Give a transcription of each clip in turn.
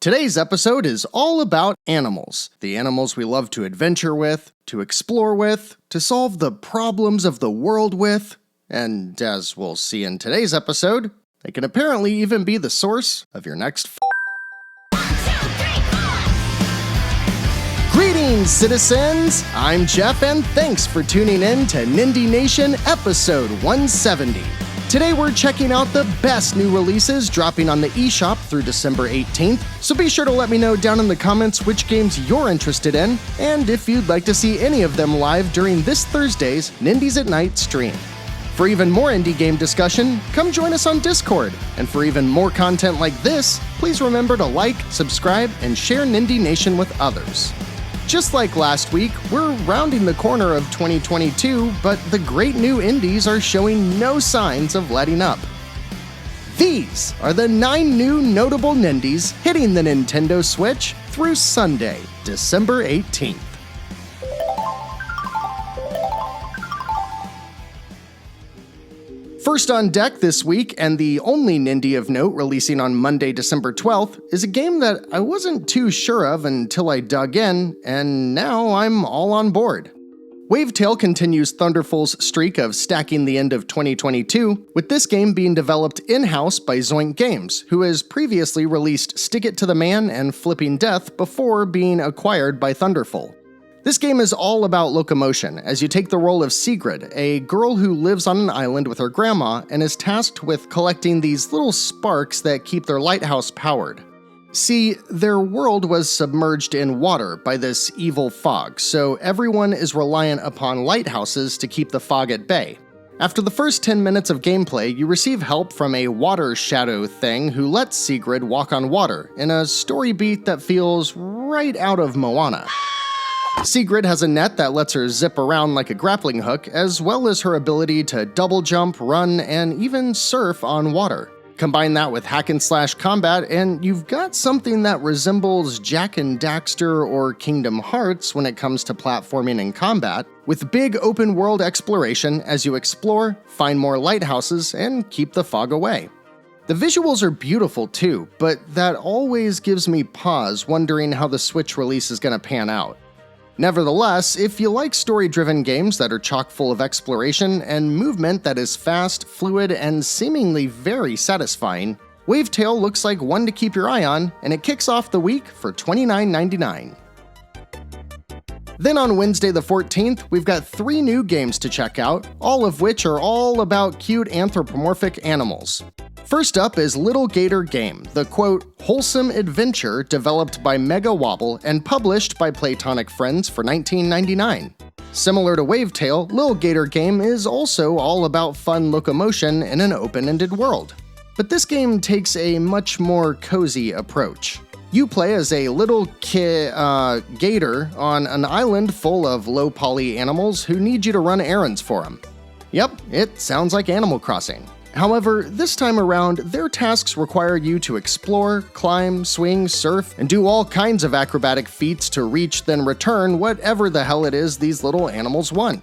Today's episode is all about animals. The animals we love to adventure with, to explore with, to solve the problems of the world with, and as we'll see in today's episode, they can apparently even be the source of your next Greetings, citizens! I'm Jeff, and thanks for tuning in to Nindy Nation episode 170. Today we're checking out the best new releases dropping on the eShop through December 18th, so be sure to let me know down in the comments which games you're interested in, and if you'd like to see any of them live during this Thursday's Nindies at Night stream. For even more indie game discussion, come join us on Discord, and for even more content like this, please remember to like, subscribe, and share Nindy Nation with others. Just like last week, we're rounding the corner of 2022, but the great new indies are showing no signs of letting up. These are the 9 new notable Nindies hitting the Nintendo Switch through Sunday, December 18th. First on deck this week, and the only Nindy of note releasing on Monday, December 12th, is a game that I wasn't too sure of until I dug in, and now I'm all on board. Wavetail continues Thunderful's streak of stacking the end of 2022, with this game being developed in-house by Zoink Games, who has previously released Stick It to the Man and Flipping Death before being acquired by Thunderful. This game is all about locomotion, as you take the role of Sigrid, a girl who lives on an island with her grandma and is tasked with collecting these little sparks that keep their lighthouse powered. See, their world was submerged in water by this evil fog, so everyone is reliant upon lighthouses to keep the fog at bay. After the first 10 minutes of gameplay, you receive help from a water shadow thing who lets Sigrid walk on water, in a story beat that feels right out of Moana. Sigrid has a net that lets her zip around like a grappling hook, as well as her ability to double jump, run, and even surf on water. Combine that with hack-and-slash combat, and you've got something that resembles Jak and Daxter or Kingdom Hearts when it comes to platforming and combat, with big open-world exploration as you explore, find more lighthouses, and keep the fog away. The visuals are beautiful too, but that always gives me pause wondering how the Switch release is going to pan out. Nevertheless, if you like story-driven games that are chock full of exploration and movement that is fast, fluid, and seemingly very satisfying, Wavetail looks like one to keep your eye on, and it kicks off the week for $29.99. Then on Wednesday the 14th, we've got 3 new games to check out, all of which are all about cute anthropomorphic animals. First up is Little Gator Game, the quote, wholesome adventure developed by Mega Wobble and published by Playtonic Friends for $19.99. Similar to Wavetail, Little Gator Game is also all about fun locomotion in an open-ended world. But this game takes a much more cozy approach. You play as a little gator on an island full of low-poly animals who need you to run errands for them. Yep, it sounds like Animal Crossing. However, this time around, their tasks require you to explore, climb, swing, surf, and do all kinds of acrobatic feats to reach then return whatever the hell it is these little animals want.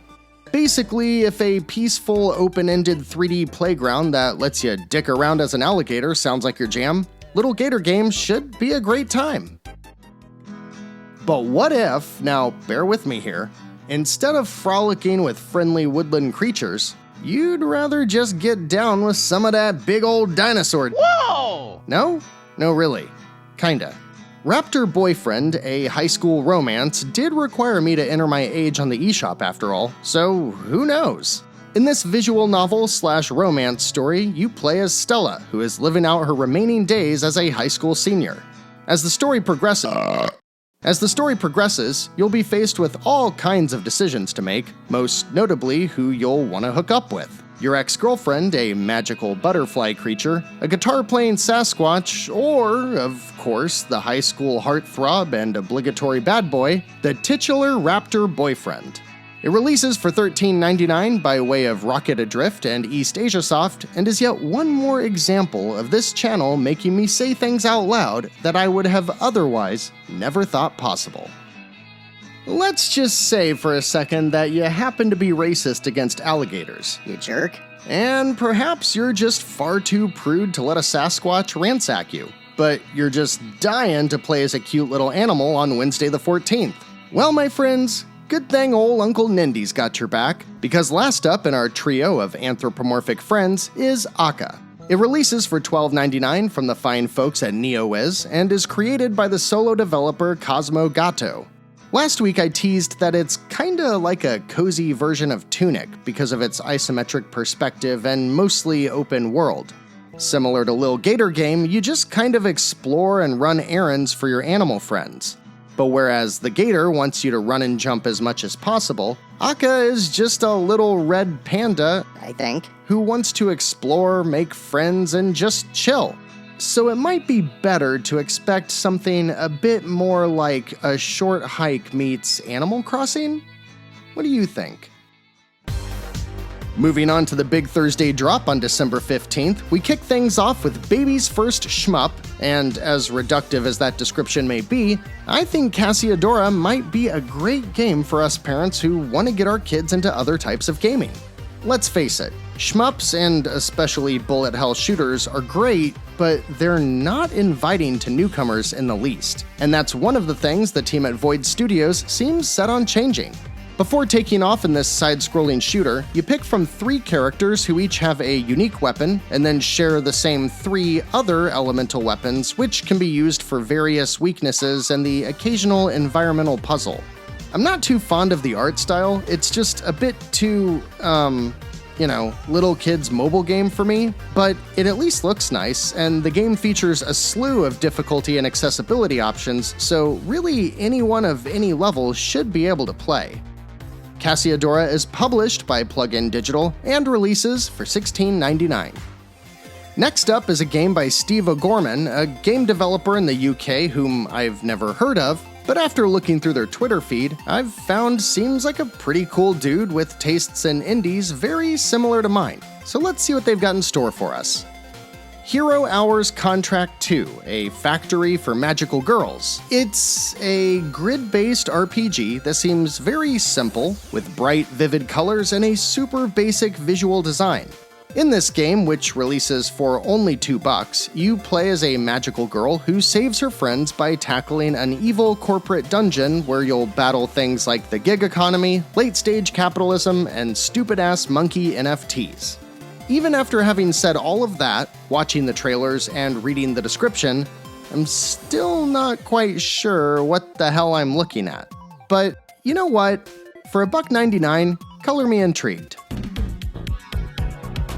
Basically, if a peaceful, open-ended 3D playground that lets you dick around as an alligator sounds like your jam, Little Gator Game should be a great time. But what if, now bear with me here, instead of frolicking with friendly woodland creatures, you'd rather just get down with some of that big old dinosaur. Whoa! No? No, really. Kinda. Raptor Boyfriend, a high school romance, did require me to enter my age on the eShop after all, so who knows? In this visual novel/romance story, you play as Stella, who is living out her remaining days as a high school senior. As the story progresses, you'll be faced with all kinds of decisions to make, most notably who you'll want to hook up with. Your ex-girlfriend, a magical butterfly creature, a guitar-playing Sasquatch, or, of course, the high school heartthrob and obligatory bad boy, the titular Raptor Boyfriend. It releases for $13.99 by way of Rocket Adrift and East Asia Soft, and is yet one more example of this channel making me say things out loud that I would have otherwise never thought possible. Let's just say for a second that you happen to be racist against alligators, You jerk. and perhaps you're just far too prude to let a Sasquatch ransack you. but you're just dying to play as a cute little animal on Wednesday the 14th. Well, my friends, good thing old Uncle Nindy's got your back, because last up in our trio of anthropomorphic friends is Akka. It releases for $12.99 from the fine folks at NeoWiz and is created by the solo developer Cosmo Gatto. Last week I teased that it's kinda like a cozy version of Tunic because of its isometric perspective and mostly open world. Similar to Lil Gator Game, you just kind of explore and run errands for your animal friends. But whereas the gator wants you to run and jump as much as possible, Akka is just a little red panda, I think, who wants to explore, make friends, and just chill. So it might be better to expect something a bit more like a short hike meets Animal Crossing? What do you think? Moving on to the big Thursday drop on December 15th, we kick things off with Baby's First Shmup, and as reductive as that description may be, I think Cassiodora might be a great game for us parents who want to get our kids into other types of gaming. Let's face it, shmups and especially bullet hell shooters are great, but they're not inviting to newcomers in the least. And that's one of the things the team at Void Studios seems set on changing. Before taking off in this side-scrolling shooter, you pick from 3 characters who each have a unique weapon, and then share the same 3 other elemental weapons, which can be used for various weaknesses and the occasional environmental puzzle. I'm not too fond of the art style, it's just a bit too, little kids mobile game for me, but it at least looks nice, and the game features a slew of difficulty and accessibility options, so really anyone of any level should be able to play. Cassiodora is published by Plugin Digital and releases for $16.99. Next up is a game by Steve O'Gorman, a game developer in the UK whom I've never heard of, but after looking through their Twitter feed, I've found seems like a pretty cool dude with tastes in indies very similar to mine. So let's see what they've got in store for us. Hero Hours Contract 2, a factory for magical girls. It's a grid-based RPG that seems very simple, with bright, vivid colors and a super basic visual design. In this game, which releases for only $2, you play as a magical girl who saves her friends by tackling an evil corporate dungeon where you'll battle things like the gig economy, late-stage capitalism, and stupid-ass monkey NFTs. Even after having said all of that, watching the trailers and reading the description, I'm still not quite sure what the hell I'm looking at. But you know what? For $1.99, color me intrigued.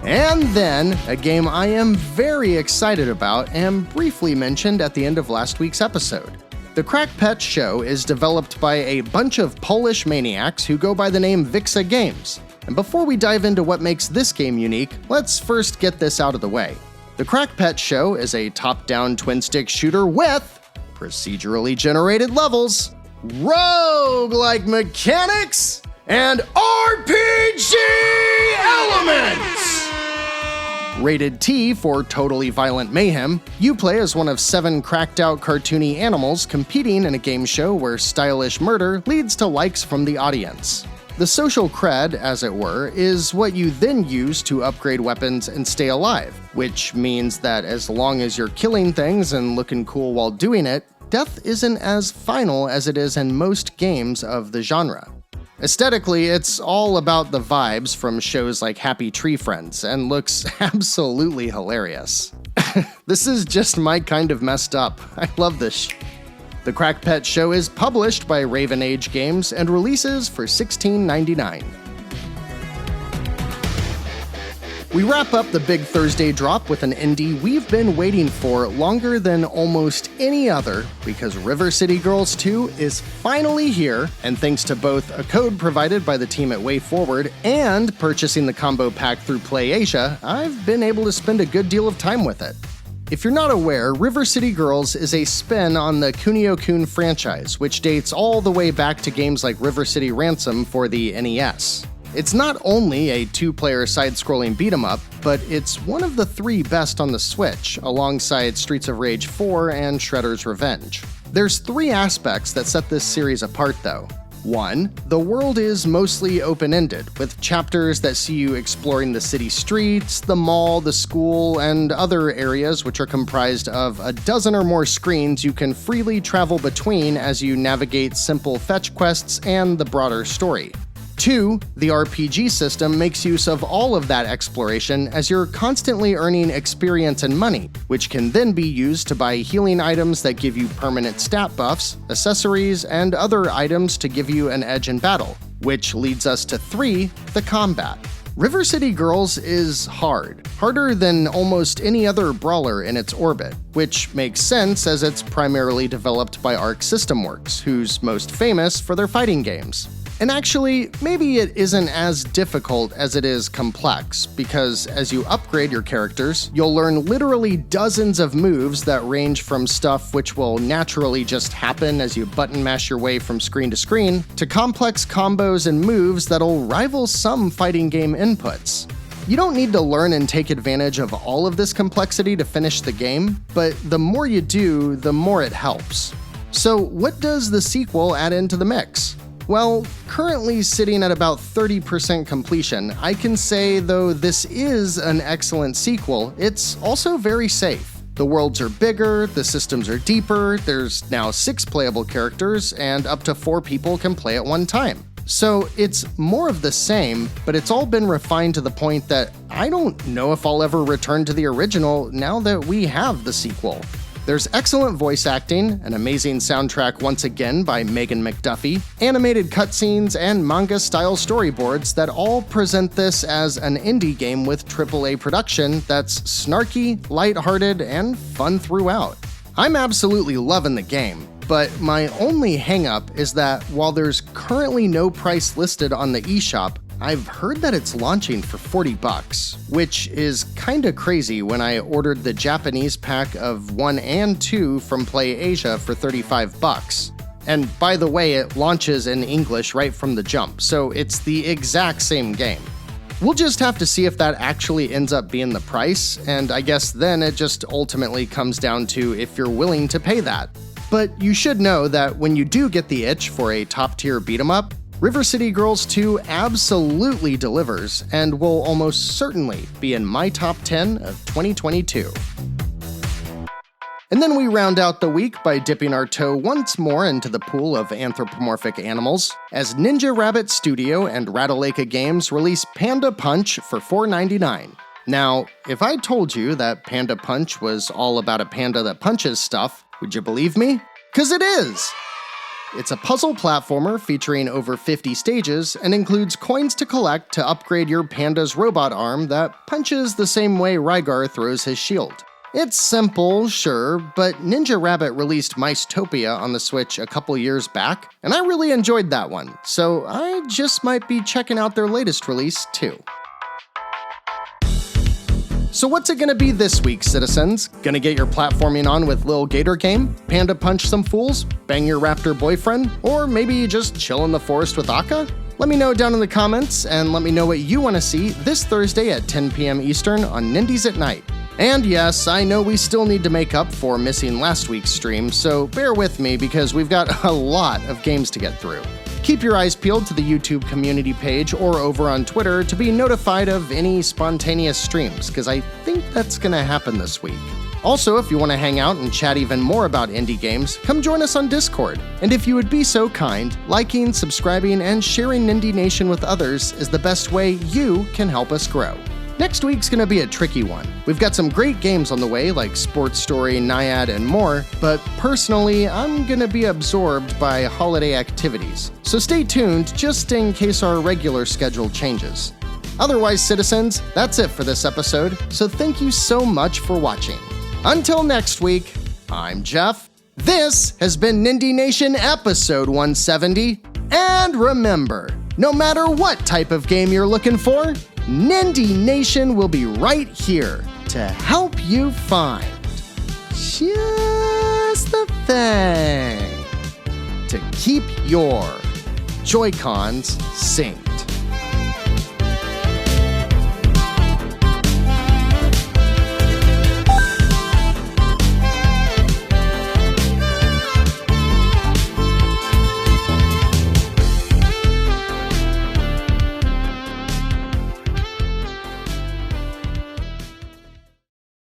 And then, a game I am very excited about and briefly mentioned at the end of last week's episode. The Crack Pet Show is developed by a bunch of Polish maniacs who go by the name Vixa Games. And before we dive into what makes this game unique, let's first get this out of the way. The Crack Pet Show is a top-down twin-stick shooter with procedurally generated levels, roguelike mechanics, and RPG elements! Rated T for totally violent mayhem, you play as one of 7 cracked-out cartoony animals competing in a game show where stylish murder leads to likes from the audience. The social cred, as it were, is what you then use to upgrade weapons and stay alive, which means that as long as you're killing things and looking cool while doing it, death isn't as final as it is in most games of the genre. Aesthetically, it's all about the vibes from shows like Happy Tree Friends, and looks absolutely hilarious. This is just my kind of messed up. I love this The Crack Pet Show is published by Raven Age Games and releases for $16.99. We wrap up the big Thursday drop with an indie we've been waiting for longer than almost any other, because River City Girls 2 is finally here, and thanks to both a code provided by the team at WayForward and purchasing the combo pack through PlayAsia, I've been able to spend a good deal of time with it. If you're not aware, River City Girls is a spin on the Kunio-kun franchise, which dates all the way back to games like River City Ransom for the NES. It's not only a 2-player side-scrolling beat-em-up, but it's one of the 3 best on the Switch, alongside Streets of Rage 4 and Shredder's Revenge. There's 3 aspects that set this series apart, though. 1. The world is mostly open-ended, with chapters that see you exploring the city streets, the mall, the school, and other areas which are comprised of a dozen or more screens you can freely travel between as you navigate simple fetch quests and the broader story. 2. The RPG system makes use of all of that exploration as you're constantly earning experience and money, which can then be used to buy healing items that give you permanent stat buffs, accessories, and other items to give you an edge in battle. Which leads us to 3. The combat. River City Girls is harder than almost any other brawler in its orbit, which makes sense as it's primarily developed by Arc System Works, who's most famous for their fighting games. And actually, maybe it isn't as difficult as it is complex, because as you upgrade your characters, you'll learn literally dozens of moves that range from stuff which will naturally just happen as you button mash your way from screen to screen, to complex combos and moves that'll rival some fighting game inputs. You don't need to learn and take advantage of all of this complexity to finish the game, but the more you do, the more it helps. So what does the sequel add into the mix? Well, currently sitting at about 30% completion, I can say though this is an excellent sequel, it's also very safe. The worlds are bigger, the systems are deeper, there's now 6 playable characters, and up to 4 people can play at one time. So it's more of the same, but it's all been refined to the point that I don't know if I'll ever return to the original now that we have the sequel. There's excellent voice acting, an amazing soundtrack once again by Megan McDuffie, animated cutscenes, and manga-style storyboards that all present this as an indie game with AAA production that's snarky, lighthearted, and fun throughout. I'm absolutely loving the game, but my only hang-up is that while there's currently no price listed on the eShop, I've heard that it's launching for $40, which is kinda crazy when I ordered the Japanese pack of 1 and 2 from Play Asia for $35. And by the way, it launches in English right from the jump, so it's the exact same game. We'll just have to see if that actually ends up being the price, and I guess then it just ultimately comes down to if you're willing to pay that. But you should know that when you do get the itch for a top-tier beat-em-up, River City Girls 2 absolutely delivers and will almost certainly be in my top 10 of 2022. And then we round out the week by dipping our toe once more into the pool of anthropomorphic animals, as Ninja Rabbit Studio and Ratalaika Games release Panda Punch for $4.99. Now, if I told you that Panda Punch was all about a panda that punches stuff, would you believe me? 'Cause it is! It's a puzzle platformer featuring over 50 stages and includes coins to collect to upgrade your panda's robot arm that punches the same way Rygar throws his shield. It's simple, sure, but Ninja Rabbit released Micetopia on the Switch a couple years back, and I really enjoyed that one, so I just might be checking out their latest release too. So what's it gonna be this week, citizens? Gonna get your platforming on with Lil Gator Game? Panda punch some fools? Bang your raptor boyfriend? Or maybe just chill in the forest with Akka? Let me know down in the comments, and let me know what you want to see this Thursday at 10 p.m. Eastern on Nindies at Night. And yes, I know we still need to make up for missing last week's stream, so bear with me because we've got a lot of games to get through. Keep your eyes peeled to the YouTube community page or over on Twitter to be notified of any spontaneous streams, because I think that's gonna happen this week. Also, if you want to hang out and chat even more about indie games, come join us on Discord. And if you would be so kind, liking, subscribing, and sharing Nindie Nation with others is the best way you can help us grow. Next week's gonna be a tricky one. We've got some great games on the way, like Sports Story, Naiad, and more, but personally, I'm gonna be absorbed by holiday activities. So stay tuned just in case our regular schedule changes. Otherwise, citizens, that's it for this episode, so thank you so much for watching. Until next week, I'm Jeff. This has been Nindie Nation episode 170, and remember, no matter what type of game you're looking for, Nindie Nation will be right here to help you find just the thing to keep your Joy-Cons synced.